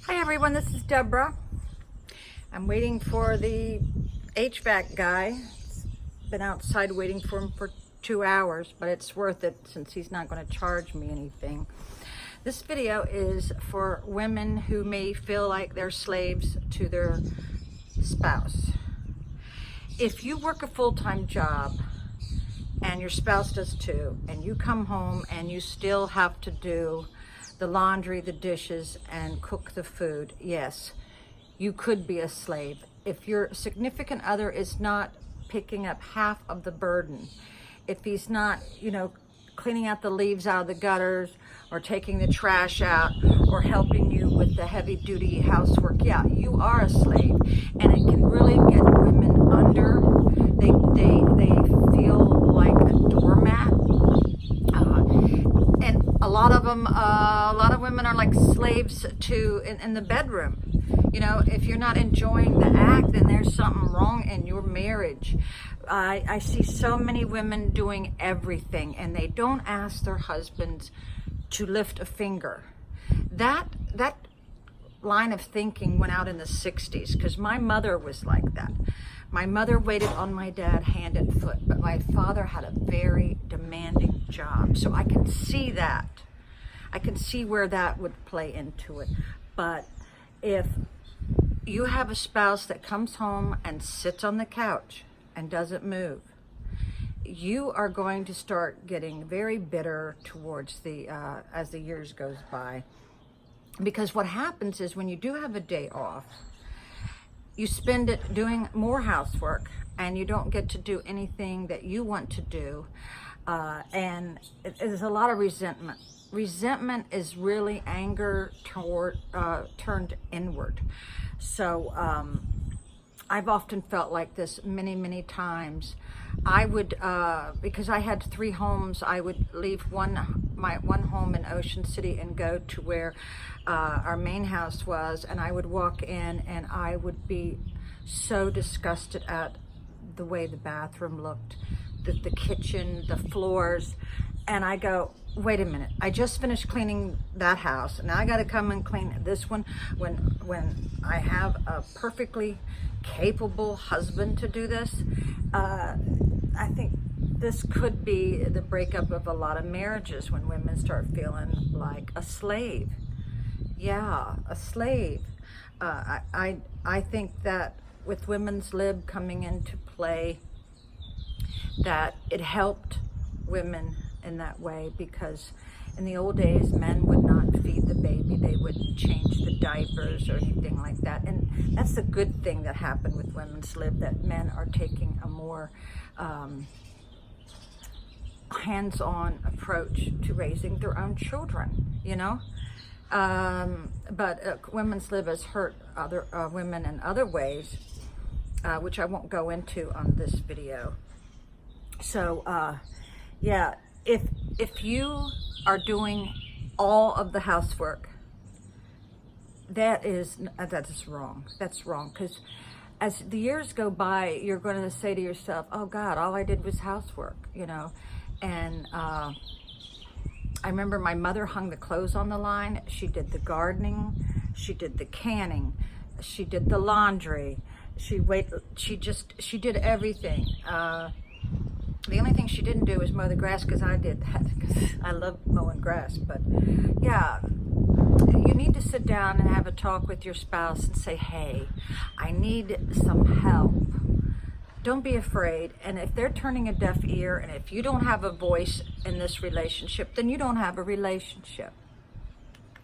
Hi everyone, this is Deborah. I'm waiting for the HVAC guy. Been outside waiting for him for 2 hours, but it's worth it since he's not going to charge me anything. This video is for women who may feel like they're slaves to their spouse. If you work a full-time job and your spouse does too, and you come home and you still have to do the laundry, the dishes, and cook the food, yes, you could be a slave. If your significant other is not picking up half of the burden, if he's not, cleaning out the leaves out of the gutters or taking the trash out or helping you with the heavy duty housework, yeah, you are a slave. And it can really get women under. They feel like a doormat. And a lot of women are like slaves in the bedroom. If you're not enjoying the act, then there's something wrong in your marriage. I see so many women doing everything and they don't ask their husbands to lift a finger. That line of thinking went out in the 60s because my mother was like that. My mother waited on my dad hand and foot, but my father had a very demanding job. So I can see that. I can see where that would play into it. But if you have a spouse that comes home and sits on the couch and doesn't move, you are going to start getting very bitter towards as the years goes by. Because what happens is when you do have a day off, you spend it doing more housework and you don't get to do anything that you want to do. And there's a lot of resentment. Resentment is really anger turned inward. So I've often felt like this many times. I would, because I had 3 homes, I would leave my one home in Ocean City and go to where our main house was, and I would walk in and I would be so disgusted at the way the bathroom looked, the kitchen, the floors, and I go, wait a minute, I just finished cleaning that house, and now I got to come and clean this one when I have a perfectly capable husband to do this. I think this could be the breakup of a lot of marriages when women start feeling like a slave. Yeah, a slave. I think that with women's lib coming into play, that it helped women in that way, because in the old days men would not feed the baby, they wouldn't change the diapers or anything like that. And that's the good thing that happened with women's lib, that men are taking a more hands-on approach to raising their own children, but women's lib has hurt other women in other ways, which I won't go into on this video. So yeah, if you are doing all of the housework, that is wrong. That's wrong, because as the years go by, you're going to say to yourself, oh God, all I did was housework, And I remember my mother hung the clothes on the line. She did the gardening, she did the canning, she did the laundry, she did everything. The only thing she didn't do was mow the grass, because I did that, because I love mowing grass. But yeah, you need to sit down and have a talk with your spouse and say, hey, I need some help. Don't be afraid. And if they're turning a deaf ear, and if you don't have a voice in this relationship, then you don't have a relationship.